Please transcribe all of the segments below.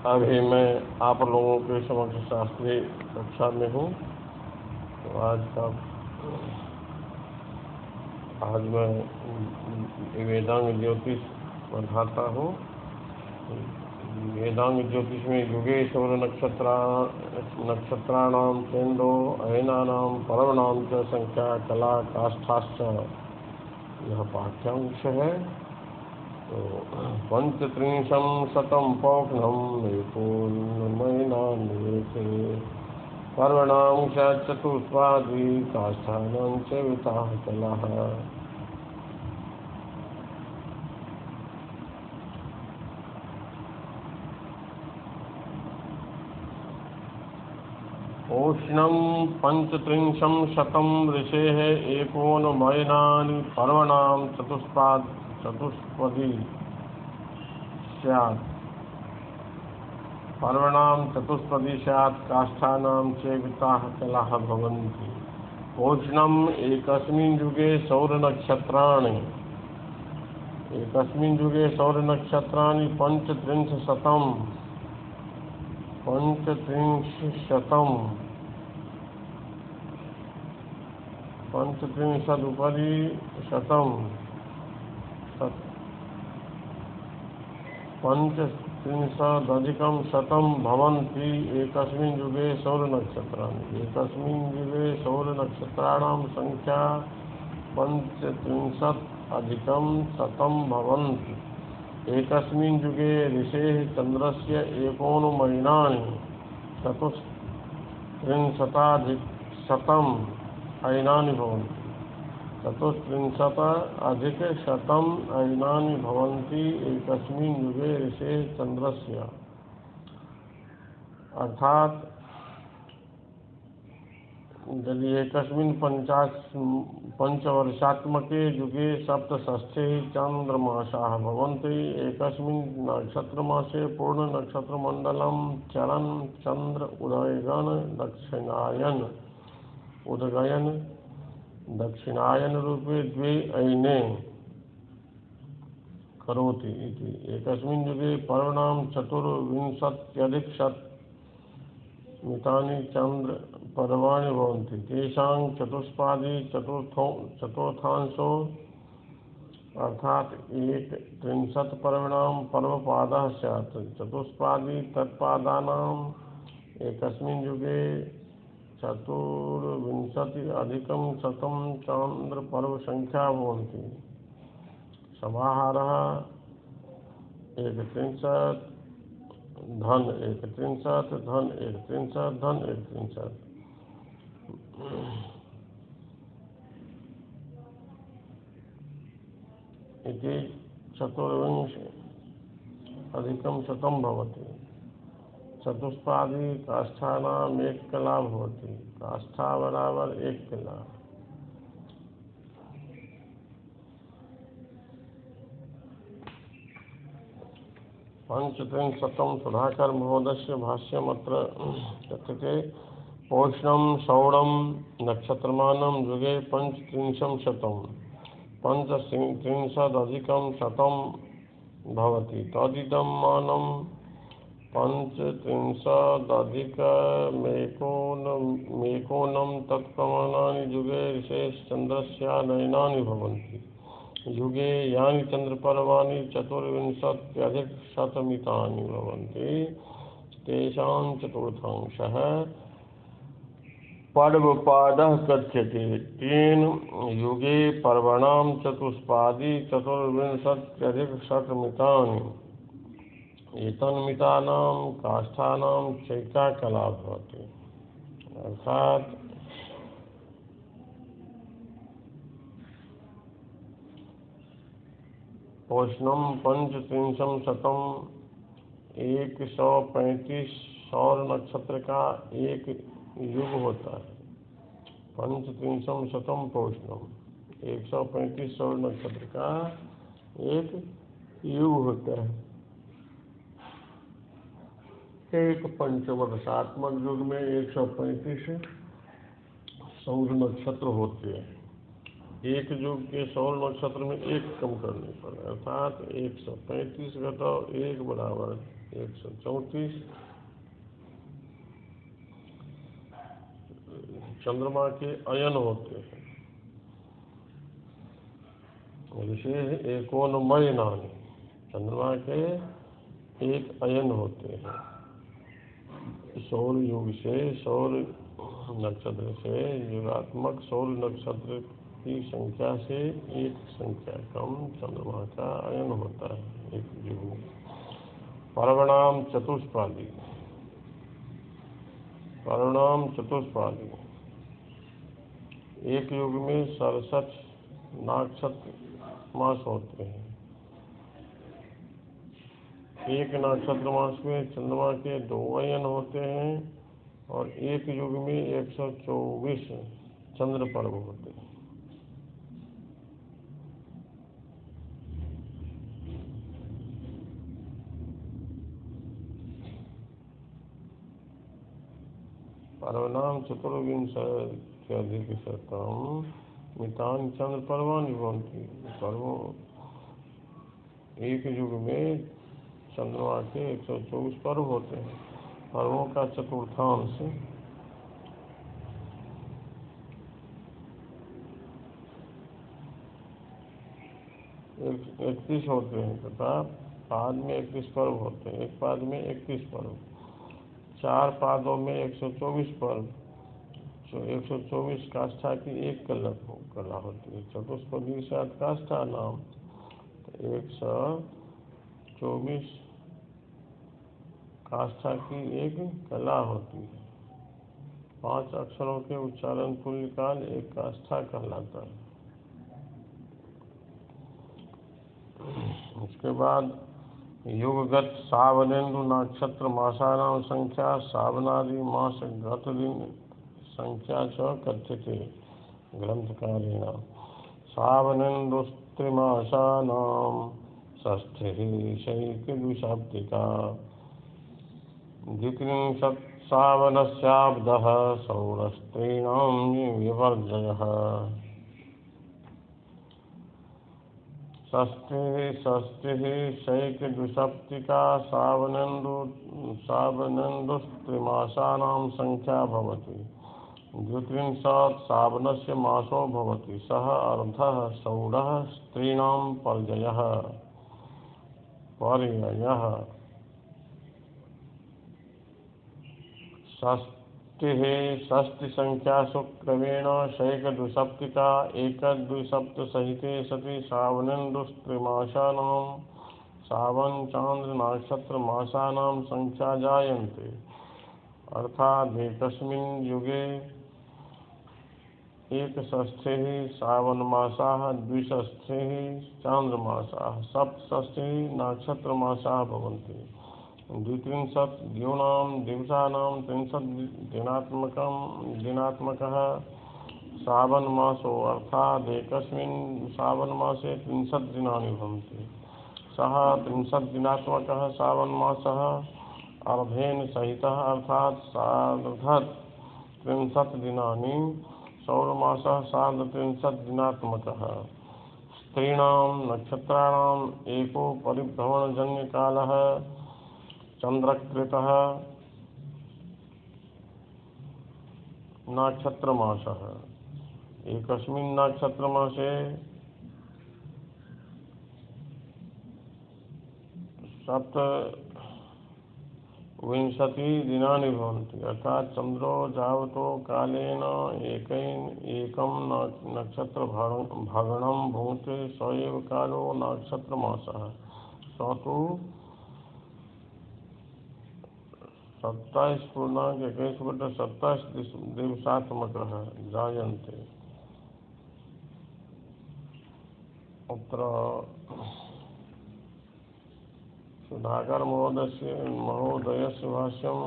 अभी मैं आप लोगों के समक्ष शास्त्रीय कक्षा में हूँ। तो आज मैं वेदांग ज्योतिष पढ़ाता हूँ। वेदांग ज्योतिष में युगे सौर नक्षत्राणां चेन्दो अयनानां पर्वणां च संख्या कला काष्ठाश्च यह पाठ्यांश है। तो 35 शतं पौघ्नं एकोनमयनान्येते पर्वणां च चतुष्पादी काष्ठानां च विताः कलाः। उष्णं 35 शतं ऋषेः एकोनमयनानि पर्वणां चतुष्पदी स्यात्। पर्वणां चतुष्पदी स्यात् काष्ठानां चेविताः कलाः भवन्ति। उष्णम् एकस्मिन् युगे सौरनक्षत्राणि 35उपरि शतं 35 शतं भवन्ति। एकस्मिन् युगे सौरनक्षत्राणि एकस्मिन् युगे सौरनक्षत्राणां संख्या 35 भवन्ति। एकस्मिन् युगे ऋषेः चन्द्रस्य एकोनमयनानि 34 अयनानि भवन्ति। 34 अयनानि भवन्ति एकस्मिन् युगे ऋषेः चन्द्रस्य। अर्थात यदि एकस्मिन् पंचवर्षात्मके युगे सप्तषष्ठे चन्द्रमासाः भवन्ति। एकस्मिन् नक्षत्रमासे पूर्णनक्षत्रमण्डलं चरन् चन्द्र उदगयन् दक्षिणायन रूपे द्वे अयने करोति इति। एकस्मिन् युगे पर्वणां 24,000 चन्द्र पर्वाणि भवन्ति। तेषां चतुष्पादी चतुर्थांशो अर्थात 31 पर्वणां पर्वपादः स्यात्। चतुष्पादी तत्पादानां एकस्मिन् युगे 24,000 चान्द्र पर्व संख्या भवन्ति। समाहारः 31 धन 31 धन 31 धन 31 इति 24,000 भवति। चतुष्पादी काष्ठानाम् 1 कला भवति। काष्ठा बराबर 1 कला। पंचत्रिंशतं सुधाकर महोदयस्य भाष्यमत्र कथ्यते। उष्णं सौरं नक्षत्रमानं युगे 35 शतं 35 भवति। तदिदं मानं 35 तत्प्रमाणानि युगे ऋषेश्चन्द्रस्यानयनानि भवन्ति। युगे यानि चन्द्रपर्वाणि 24,000 भवन्ति। तेषां चतुर्थांशः पर्वपादः कथ्यते। तेन युगे पर्वणां चतुष्पादी 24,000 एतन्मितानां काष्ठानां चैका कला भवति। अर्थात उष्णं 35 शतं 135 सौर नक्षत्र का एक युग होता है। 35 शतं पौष्णम 135 सौर नक्षत्र का एक युग होता है। एक पंचवर्षात्मक युग में 135 सौर नक्षत्र होते हैं। एक युग के सौर नक्षत्र में एक कम करने पर अर्थात 135 घटाओ 1 बराबर 134 चंद्रमा के अयन होते हैं। विशेष एकोनमय नानी, चंद्रमा के एक अयन होते हैं। सौर युग से, सौर नक्षत्र से, युगात्मक सौर नक्षत्र की संख्या से एक संख्या कम चंद्रमा का अयन होता है एक युग में। परिणाम चतुष्पादी, परिणाम चतुष्पादी, एक युग में 67 नक्षत्र मास होते हैं। एक नक्षत्र मास में चंद्रमा के 2 अयन होते हैं और एक युग में 124 चंद्र पर्व होते हैं। पर्वनाम चतुर्विंशत्यधिकशतम् मितानि चंद्र पर्वाणि भवन्ति। पर्वों, एक युग में चंद्रमा के 124 पर्व होते हैं। पर्वों का चतुर्थांश 31 होते हैं तथा पाद में 31 पर्व होते हैं। एक पाद में 31 पर्व, 4 पादों में 124 पर्व, 124 काष्ठा की एक कला होती है। चतुष्पदी के साथ काष्ठा नाम, 124 काष्ठा की एक कला होती है। 5 अक्षरों के उच्चारण तुल्य काल एक काष्ठा कहलाता है। उसके बाद युगगत सावनेन्दु नक्षत्र मासानां संख्या सावनादि मास गत दिन संख्या च कथ्यते ग्रंथकारेण। सावनेन्दुस्त्रिमासानां षष्ठिः शैकदुशाब्दिका द्वित्रिंशत् सावनस्याब्दः षोडशस्त्रीणां विवर्जयः। षष्ठिः शैकदुसप्तिका सावनेन्दुस्त्रिमासानां संख्या भवति। द्वित्रिंशत् सावनस्य मासो भवति। सः अर्धः षोडश स्त्रीणां पर्ययः। षष्टिसंख्यासु क्रमेण शैकदुसप्तिका एकदुसप्तसहिते सति सावनेन्दुस्त्रिमासानां सावन चांद्र नक्षत्र मासानां संख्या जायन्ते। अर्थात् एकस्मिन् युगे एकषष्ठिः सावनमासाः, द्विषष्ठिः चान्द्रमासाः, सप्तषष्ठिः नक्षत्रमासाः भवन्ति। द्वित्रिंशत् द्यूनां दिवसानां 30 दिनात्मकः सावनमासो, अर्थात् एकस्मिन् सावनमासे 30 दिनानि भवन्ति। सः 30 दिनात्मकः सावनमासः अर्धेन सहितः, अर्थात् सार्धत्रिंशत् दिनानि। सौरमासः सार्धत्रिंशत् दिनात्मकः। स्त्रीणां नक्षत्राणाम् एको परिभ्रमणजन्यकालः चन्द्रकृतः नक्षत्रमासः। एकस्मिन् नक्षत्रमासे 27 दिनानि भवन्ति, अर्थात् चन्द्रो यावतो कालेन एकं नक्षत्रभगणं भूते स एव कालो नक्षत्रमासः। स तु 27.21/27 दिवसात्मकः जायन्ते। अत्र सुधाकर महोदयस्य भाष्यम्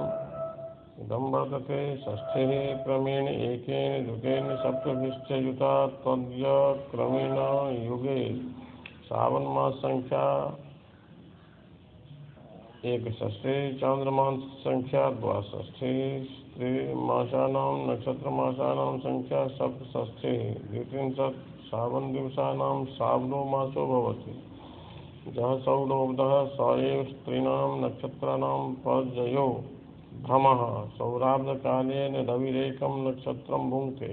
इदं वर्तते। षष्ठिः क्रमेण एकेन द्वितेन सप्तभिश्च युता तद्यक्रमेण युगे सावनमाससंख्या एकषष्ठिः, चान्द्रमाससंख्या द्वाषष्ठिः, स्त्रीमासानां नक्षत्रमासानां संख्या सप्तषष्ठिः, द्वित्रिंशत् सावनदिवसानां सावनो मासो भवति। जः सौरोब्धः स एव स्त्रीणां नक्षत्राणां पर्जयो भ्रमः सौराब्धकालेन रविरेकं नक्षत्रं भुङ्क्ते।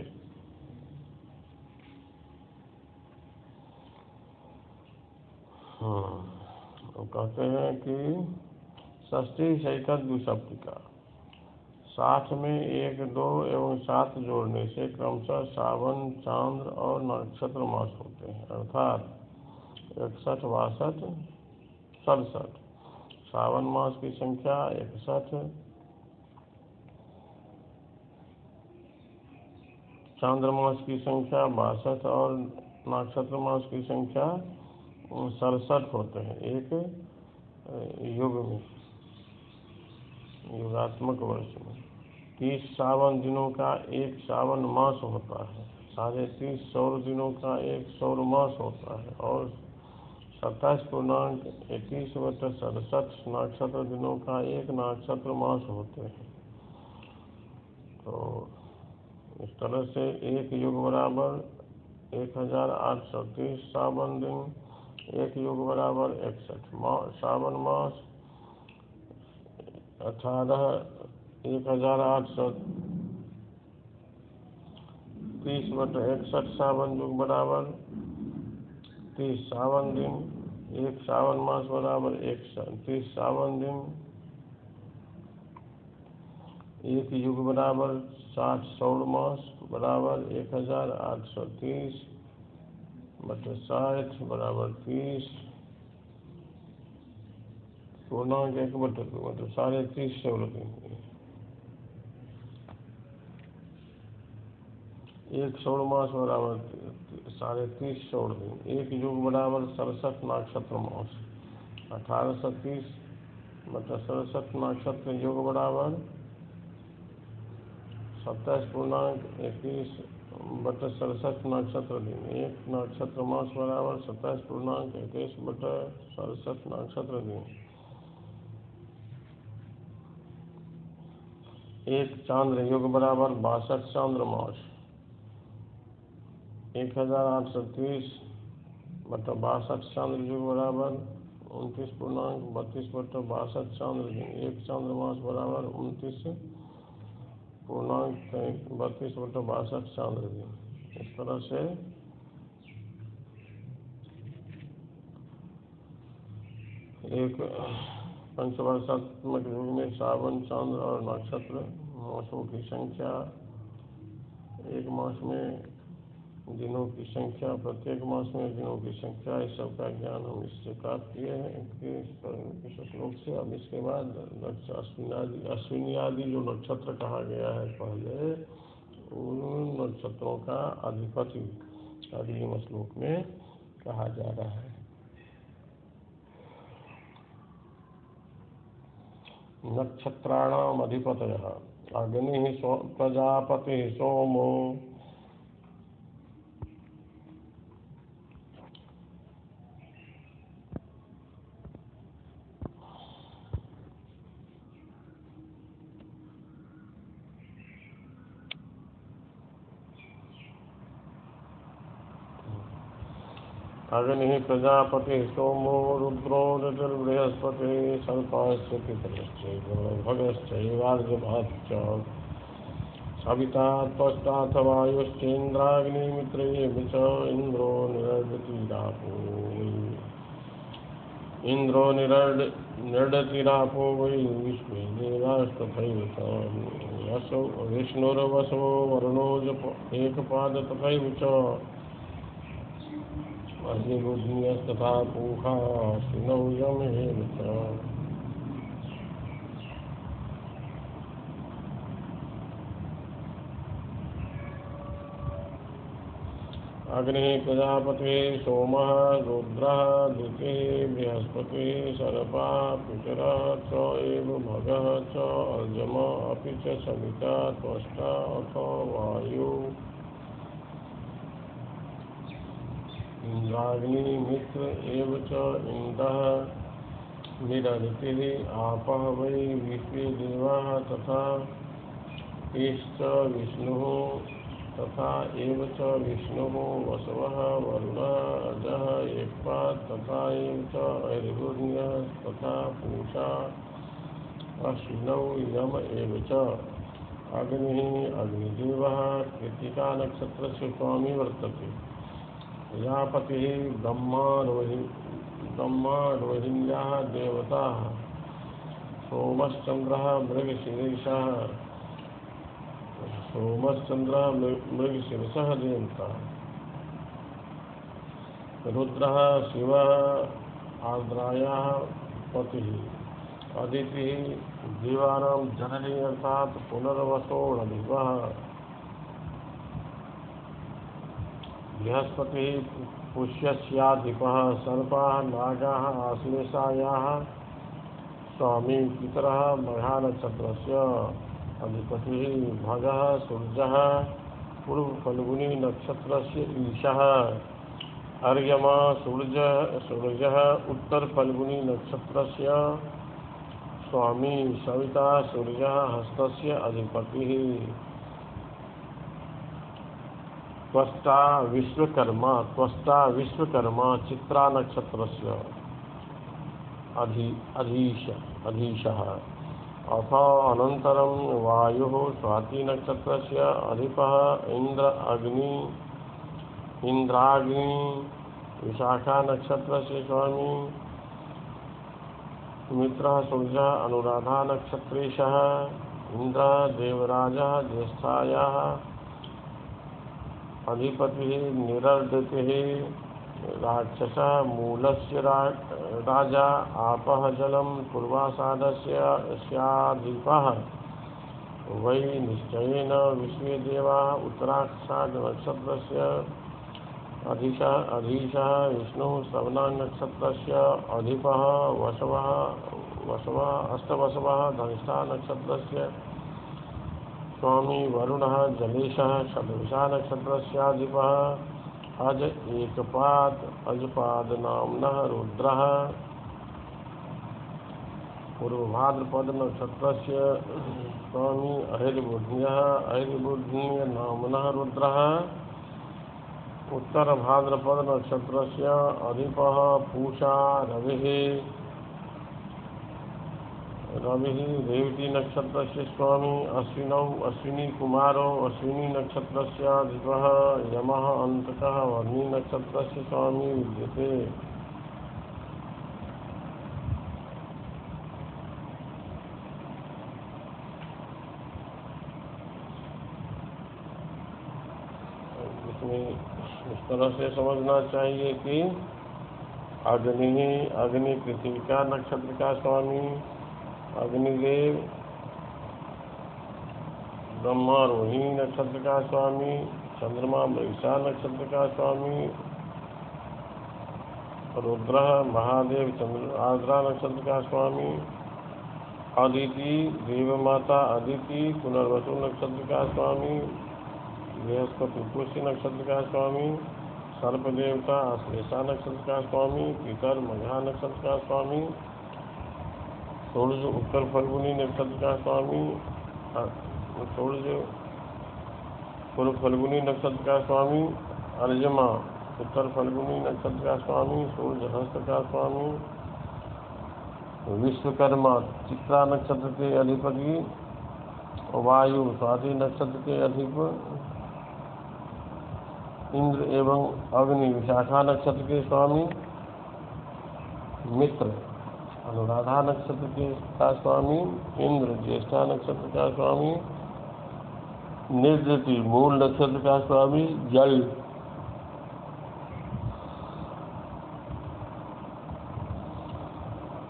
वो कहते हैं कि षष्ठी सैकत द्विसप्तिका 60 में 1, 2 एवं 7 जोड़ने से क्रमशः सावन, चांद्र और नक्षत्र मास होते हैं, अर्थात 61, 62, 67। सावन मास की संख्या 61, चांद्रमास की संख्या 62 और नक्षत्र मास की संख्या 67 होते हैं एक युग में, युगात्मक वर्ष में। 30 सावन दिनों का एक सावन मास होता है, 30.5 सौर दिनों का एक सौर मास होता है और 27.21/67 नक्षत्र दिनों का एक नक्षत्र मास होते हैं। तो इस तरह से एक युग बराबर 1830 सावन दिन, एक युग बराबर 61 सावन मास, 1830/61 सावन युग बराबर 30 सावन दिन, एक सावन मास बराबर 130 सावन दिन, एक युग बराबर 60 सौर मास बराबर 1830/60 बराबर 30 पूर्णांक 1/2 मतलब 30.5 सौर दिन। एक सौर मास बराबर 30.5 सौर दिन, एक युग बराबर 67 नक्षत्र मास, 1830 मतलब 67 नक्षत्र युग बराबर 27.21/67 नक्षत्र दिन, एक नक्षत्र मास बराबर 27.21/67 नक्षत्र दिन। एक चांद्र युग बराबर 62 चांद्र मास, 1830 मतलब 62 चांद्र युग बराबर 29.32/62 चांद्र दिन, एक चांद्र मास बराबर 29.32/62 चांद्र दिन। इस तरह से एक पंचवर्षात्मक युग में सावन, चांद्र और नक्षत्र मासों की संख्या, एक मास में दिनों की संख्या, प्रत्येक मास में दिनों की संख्या, इस सब का ज्ञान हम इससे प्राप्त किए हैं इस श्लोक से। अब इसके बाद अश्विनी आदि जो नक्षत्र कहा गया है पहले, उन नक्षत्रों का अधिपति अगले श्लोक में कहा जा रहा है। नक्षत्राणाम अधिपतयः अग्निः प्रजापतिः सोमो अग्निः प्रजापतिः सोमो रुद्रो ऋतुर्बृहस्पतिः सर्पस्य पितरश्चैवार्यभाश्च सविता त्वष्टाथ वायुश्चेन्द्राग्निमित्रैः च इन्द्रो निरडतिरापो वै विश्वे देवास्तथैव च विष्णुर्वसवो वरुणो एकपाद तथैव च अग्निरुद्रस्तथा पूषा शिनौ यमेव च। अग्निः प्रजापतिः सोमः रुद्रः द्वितीयः बृहस्पतिः सर्पः पितरः च एव भगः च अर्यमा अपि च सविता त्वष्टा अथ वायुः इंद्राग्निमित्र एव च इन्द्रः निरृतिः आपः वै विश्वे देवाः तथा ईश्च विष्णुः तथा एव च विष्णुः वसवः वरुणः अजः एकपात् तथा एव च ऐर्गुण्यः तथा पूषा अश्विनौ यम एव च अग्निः अग्निदेवः कृत्तिका नक्षत्रस्य स्वामी वर्तते। प्रजापतिः ब्रह्मा देवताः सोमश्चन्द्रः मृगशीर्षः देवता रुद्रः शिवः आर्द्रायाः पतिः अदितिः जीवानां जननी अर्थात पुनर्वसोऽधिपः बृहस्पतिः पुष्यस्याधिपः सर्पाः नागाः आश्लेषायाः स्वामी पितरः मघानक्षत्रस्य अधिपतिः भगः सूर्यः पूर्वफल्गुनी नक्षत्रस्य ईशः अर्यमा सूर्यः उत्तरफल्गुनी नक्षत्रस्य स्वामी सविता सूर्यः हस्तस्य अधिपतिः त्वष्टा विश्वकर्मा चित्रा नक्षत्रस्य अधीशः अथ अनन्तरं वायुः स्वाति नक्षत्रस्य अधिपः इंद्राग्नि विशाखा नक्षत्रस्य स्वामी मित्रः सूर्यः अनुराधा नक्षत्रेशः इंद्रः देवराजः ज्येष्ठायाः अधिपतिः निरर्दितिः राक्षसः मूलस्य राजा आपः जलं पूर्वाषाढस्य स्याधिपः वै निश्चयेन विश्वे देवाः उत्तराषाढ नक्षत्रस्य अधीशः विष्णुः श्रवणा नक्षत्रस्य अधिपः वसवः अष्टवसवः धनिष्ठा नक्षत्रस्य स्वामी वरुणः जलेशः शतभिषा नक्षत्रस्याधिपः अज एकपाद अजपाद नाम्नः रुद्रः पूर्वभाद्रपद नक्षत्रस्य स्वामी अहिर्बुध्य नाम्नः रुद्रः उत्तरभाद्रपद नक्षत्रस्य अधिपः पूषा रविः रेवती नक्षत्रस्य स्वामी अश्विनी कुमारो अश्विनी नक्षत्रस्य अधिपः यमः अंतकः वर्णी नक्षत्रस्य स्वामी विद्यते। इसमें इस तरह से समझना चाहिए कि अग्नि पृथ्वी का नक्षत्र का स्वामी अग्निदेव ब्रह्मा रोहिणी नक्षत्र का स्वामी चंद्रमा मृगशा नक्षत्र का स्वामी रुद्र महादेव आर्द्रा नक्षत्र का स्वामी अदिति देवमाता अदिति पुनर्वसु नक्षत्र का स्वामी बृहस्पति पुष्य नक्षत्र का स्वामी सर्प देवता आश्लेषा नक्षत्र का स्वामी पितर मघा नक्षत्र का स्वामी सूर्य उत्तर फल्गुनी नक्षत्र का स्वामी सूर्य पूर्व फल्गुनी नक्षत्र का स्वामी अर्यमा उत्तर फल्गुनी नक्षत्र का स्वामी सूर्य हस्त का स्वामी विश्वकर्मा चित्रा नक्षत्र के अधिपति वायु स्वाति नक्षत्र के अधिपति इंद्र एवं अग्नि विशाखा नक्षत्र के स्वामी मित्र अनुराधा नक्षत्र के का स्वामी इंद्र ज्येष्ठा नक्षत्र का स्वामी निर्जति मूल नक्षत्र का स्वामी जल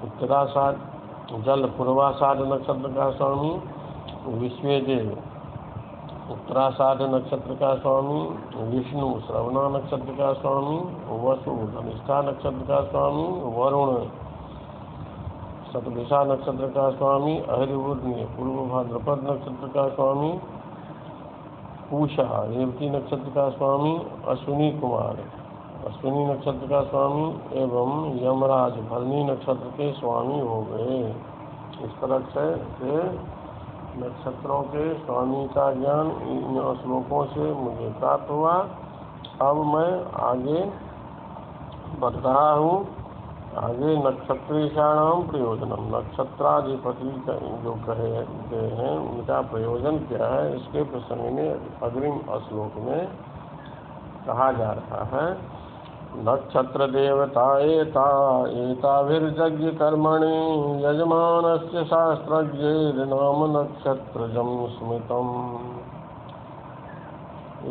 उत्तराषाढ़ जल पूर्वाषाढ़ नक्षत्र का स्वामी विश्वेदेव उत्तराषाढ़ नक्षत्र का स्वामी विष्णु श्रवणा नक्षत्र का स्वामी वसु धनिष्ठा नक्षत्र का स्वामी वरुण शतभिषा नक्षत्र का स्वामी अहिर्बुध्य पूर्व भाद्रपद नक्षत्र का स्वामी पूषा रेवती नक्षत्र का स्वामी अश्विनी कुमार अश्विनी नक्षत्र का स्वामी एवं यमराज भरणी नक्षत्र के स्वामी हो गए। इस तरह से नक्षत्रों के स्वामी का ज्ञान इन श्लोकों से मुझे प्राप्त हुआ। अब मैं आगे बढ़ रहा हूँ। आगे नक्षत्रेशाणाम प्रयोजनम, नक्षत्राधिपति जो कहे गए हैं उनका प्रयोजन क्या है, इसके प्रसंग में अग्रिम श्लोक में कहा जा रहा है। नक्षत्र देवता एताभिर्यज्ञ कर्मणि यजमानस्य शास्त्रज्ञैर्नाम नक्षत्रजं स्मृतम्।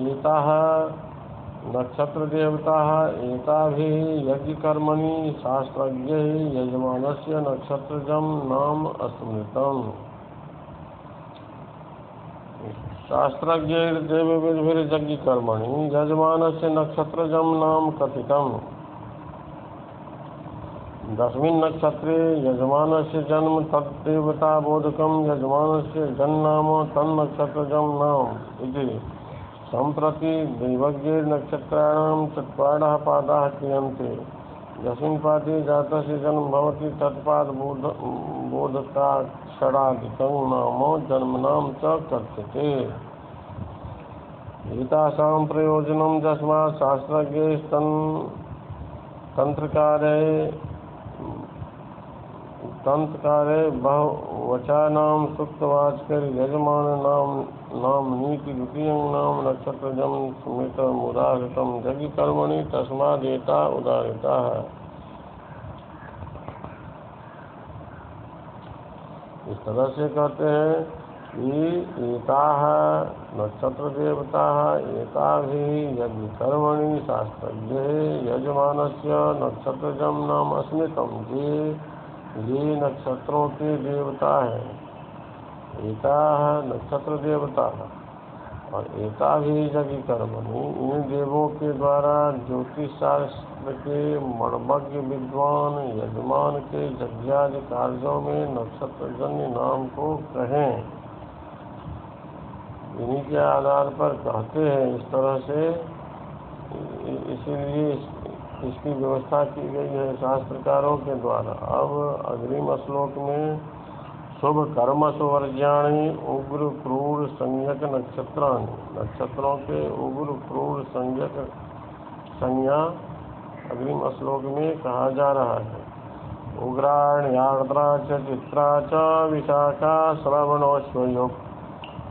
एताः नक्षत्र देवता एताभिः यज्ञ कर्मणि शास्त्रज्ञैः यजमानस्य नक्षत्रजं नाम स्मृतम्। शास्त्रज्ञैर्देवभिर्यज्ञ कर्मणि यजमानस्य नक्षत्रजं नाम कथितम्। दशमिन् नक्षत्रे यजमानस्य जन्म तद्देवता बोधकं यजमानस्य जन्मनाम तन्नक्षत्रजं नाम इति। सम्प्रति दैवज्ञैर्नक्षत्राणां चत्वारः पादाः क्रियन्ते। यस्मिन् पादे जातस्य जन्म भवति तत्पाद बोधकाक्षरादिकं नाम जन्मनाम च कथ्यते। एतासां प्रयोजनं यस्मात् शास्त्रज्ञैस्तन्त्रकारे बहुवचनां सुप्तवाचकैर्यजमाननाम्नीति द्वितीयं नाम नक्षत्रजं स्मृतमुदाहृतं यज्ञकर्मणि तस्मादेता उदाहृताः। इस तरह से कहते हैं कि एताः नक्षत्र देवता एताभिः यज्ञ कर्मणि शास्त्रज्ञैः यजमानस्य नक्षत्रजं नाम स्मृतम्। ये नक्षत्रों के देवता हैं। एताः नक्षत्र देवता और एताभिः यज्ञ कर्मणि, इन देवों के द्वारा ज्योतिष शास्त्र के मणमज्ञ विद्वान यजमान के यज्ञादि कार्यों में नक्षत्रजन्य नाम को कहें। इन्हीं के आधार पर कहते हैं। इस तरह से इसीलिए इसकी व्यवस्था की गई है शास्त्रकारों के द्वारा। अब अग्रिम श्लोक में शुभ कर्मसु वर्ज्याणि उग्र क्रूर संज्ञक नक्षत्राणि, नक्षत्रों के उग्र क्रूर संज्ञक संज्ञा अग्रिम श्लोक में कहा जा रहा है। उग्राण्यार्द्रा च चित्रा च विशाखा श्रवणोऽश्वयुक्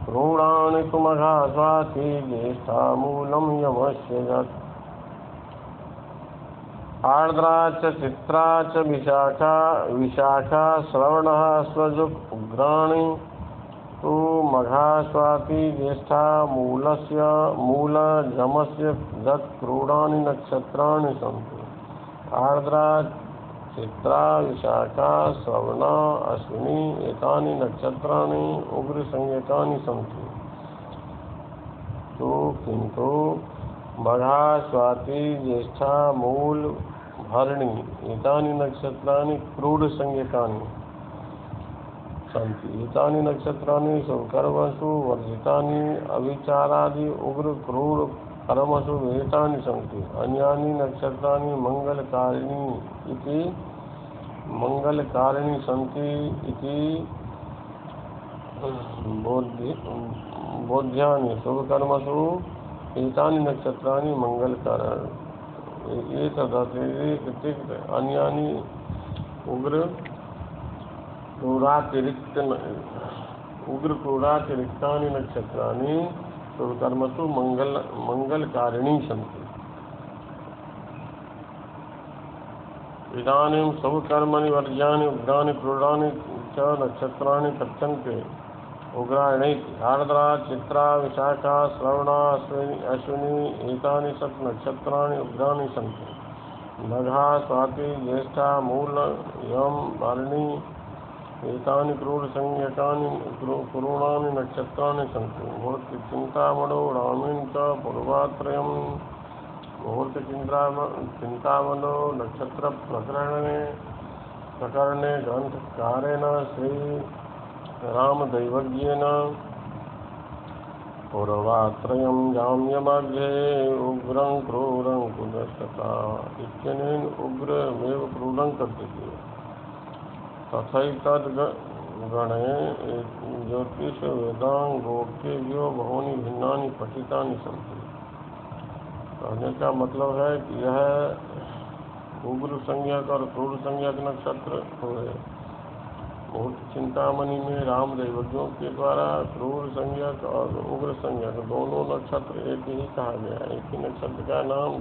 क्रूराणि तु मघा स्वाति ज्येष्ठा मूलं यमस्य यत्। आर्द्रा च चित्रा च विशाखा श्रवणः अश्वयुक् उग्राणि तु मघा स्वाति ज्येष्ठा मूलजमस्य यत्। क्रूराणि नक्षत्राणि सन्ति। आर्द्रा चित्रा विशाखा श्रवणा अश्विनी एतानि नक्षत्राणि उग्रसंज्ञकानि सन्ति। तो किन्तु मघा स्वाति ज्येष्ठा मूल भरणी एतानि नक्षत्राणि क्रूरसंज्ञकानि सन्ति। एतानि नक्षत्राणि शुभकर्मसु वर्जितानि अविचारादि उग्र क्रूर कर्मसु विहितानि सन्ति। अन्यानि नक्षत्राणि मंगलकारिणी सन्ति इति बोध्यानि। शुभकर्मसु एतानि नक्षत्राणि मंगलकारिणी एतदतिरिक्त अन्यानि उग्र क्रूरातिरिक्तानि नक्षत्राणि शुभकर्मसु मंगलकारिणी सन्ति। इदानीं शुभकर्मणि वर्ज्यानि उग्राणि क्रूराणि च नक्षत्राणि कथ्यन्ते उग्राणीति। आर्द्रा चित्रा विशाखा श्रवणा अश्विनी एतानि षट् नक्षत्राणि उग्राणि सन्ति। मघा स्वाति ज्येष्ठा मूल यम भरणी एतानि क्रूरसंज्ञकानि क्रूराणि नक्षत्राणि सन्ति। मुहूर्तचिन्तामणौ रामीन् च पूर्वात्रयं मुहूर्तचिन्तामणौ नक्षत्रप्रकरणे ग्रन्थकारेण श्रीरामदैवज्ञेन पूर्वात्रयं जाम्यमध्ये उग्रं क्रूरं कुदशता इत्यनेन उग्रमेव क्रूरं कथ्यते। तथैतद् गणे ज्योतिष वेदांग गोप्तेभ्यो बहूनि भिन्नानि पठितानि सन्ति। कहने का मतलब है कि यह उग्र संज्ञक और क्रूर संज्ञक नक्षत्र हुए। मुहूर्त चिंतामणि में राम दैवज्ञों के द्वारा क्रूर संज्ञक और उग्र संज्ञक दोनों नक्षत्र एक ही कहा गया। एक ही नक्षत्र का नाम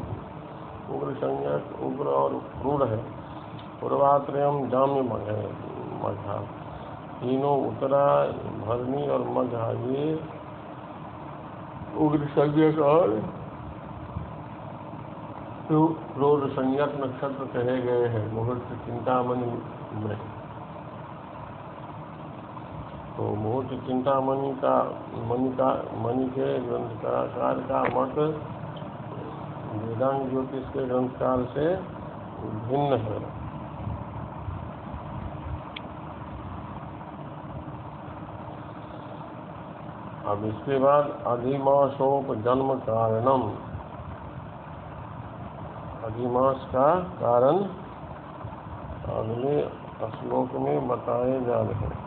उग्र संज्ञक, उग्र और क्रूर है। पूर्वात्रयम जाम्य मघा, तीनों उत्तरा, भरणी और मघा ये उग्र संज्ञक और क्रूर संज्ञक नक्षत्र कहे गए हैं मुहूर्त चिंतामणि में। तो मुहूर्त चिंतामणि का मणि के ग्रंथकार का मत वेदांग ज्योतिष के ग्रंथकार से भिन्न है। अब इसके बाद अधिमासोप जन्म कारणम, अधिमास का कारण अगले श्लोक में बताए जा रहे हैं।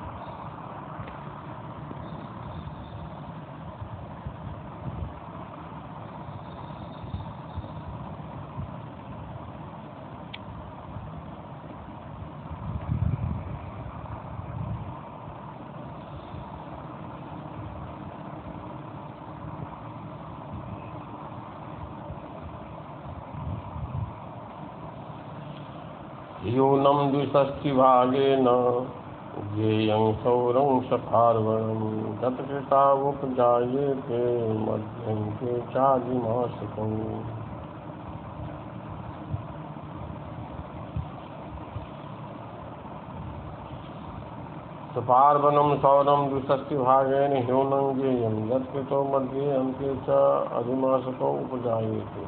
यूनं द्विषष्टिभागेन ज्ञेयं सौरं सपार्वणं गतकृता उपजायेते मध्यन्ते चादिमासकम्। सपार्वणं सौरं द्विषष्टिभागेन ह्यूनं ज्ञेयं गतकृतो मध्ये अन्ते च अधिमासको उपजायेते।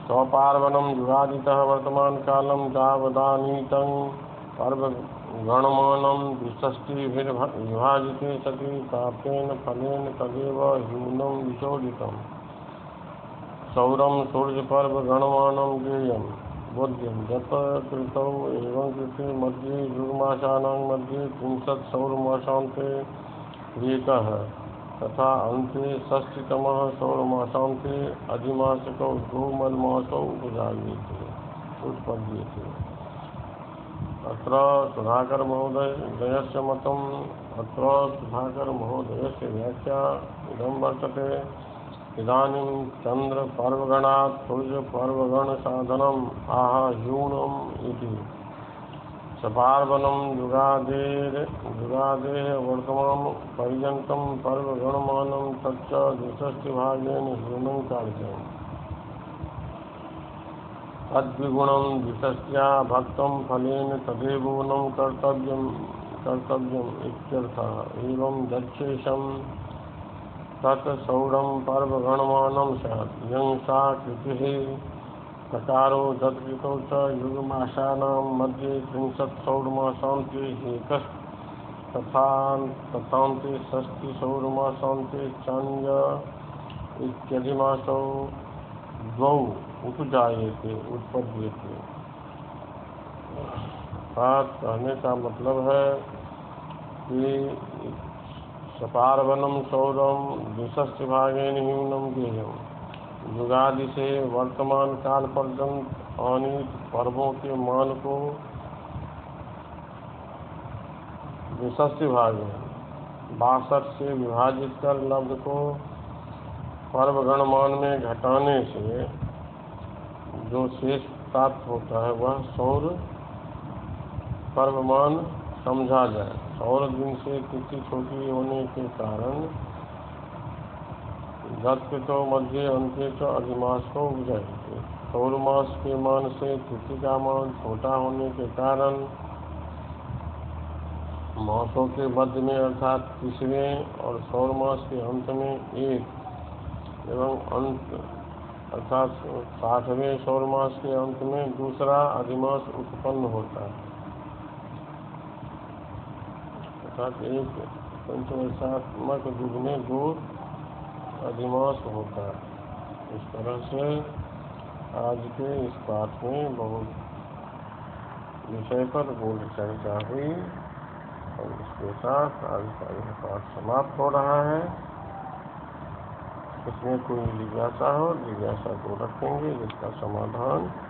स्वपार्वणं युगादितः वर्तमान कालं तावदानीतं पर्वगणमानं द्विषष्टिभिर्विभाजिते सति प्राप्तेन फलेन तदेव ह्यूनं विचोदितं। सौरं सूर्यपर्वगणमानं ज्ञेयं बोध्यं यत् कृतौ एवं कृते मध्ये युगमासानां मध्ये 30 सौरमासान्ते एकः तथा अन्ते षष्टितमः सौरमासान्ते अधिमासकौ धूमलमासौ उत्पद्येते। अत्र सुधाकर महोदयस्य मतम्, अत्र सुधाकर महोदयस्य व्याख्या इदं वर्तते। इदानीं चन्द्रपर्वगणात् सूर्यपर्वगणसाधनम् आह ह्यूनम् इति। सपार्वणं युगादेः वर्तमान पर्यन्तं पर्वगणमानं तच्च द्विषष्टिभागेन ह्यूनं कार्यम्। तद्विगुणं द्विषष्ट्या भक्तं फलेन तदेवूनं कर्तव्यम् इत्यर्थः। एवं यच्छेषं तत् सौरं पर्वगणमानं स्यात् यं सा कृतिः प्रकारो दत्कृतौ च युगमासानां मध्ये 30 सौरमासान्ते एकः तथान्ते षष्टि सौरमासान्ते चान्य इत्यादिमासौ द्वौ उपजायेते उत्पद्येते। बात कहने का मतलब है कि सपार्वणं सौरं द्विषष्टिभागेन ह्यूनं ज्ञेयम्। युगादि से वर्तमान काल पर्यंत अनित पर्वों के मान को 62 भागों 62 से विभाजित कर लब्ध को पर्वगणमान में घटाने से जो शेष प्राप्त होता है वह सौर पर्वमान समझा जाए। सौर दिन से तिथि छोटी होने के कारण गतकृतो मध्ये अन्ते च अधिमास को उपजायेते। सौरमास के मान से तिथि का मान छोटा होने के कारण मासों के मध्य में अर्थात तीसवें और सौरमास के अंत में एक एवं अंत अर्थात 60वें सौरमास के अंत में दूसरा अधिमास उत्पन्न होता है। अर्थात एक पंचवर्षात्मक युग में 2 अधिमास होता है। इस तरह से आज के इस पाठ में बहुत विषय पर बोध चर्चा हुई। और इसके साथ आज का यह पाठ समाप्त हो रहा है। इसमें कोई जिज्ञासा हो, जिज्ञासा को रखेंगे, जिसका समाधान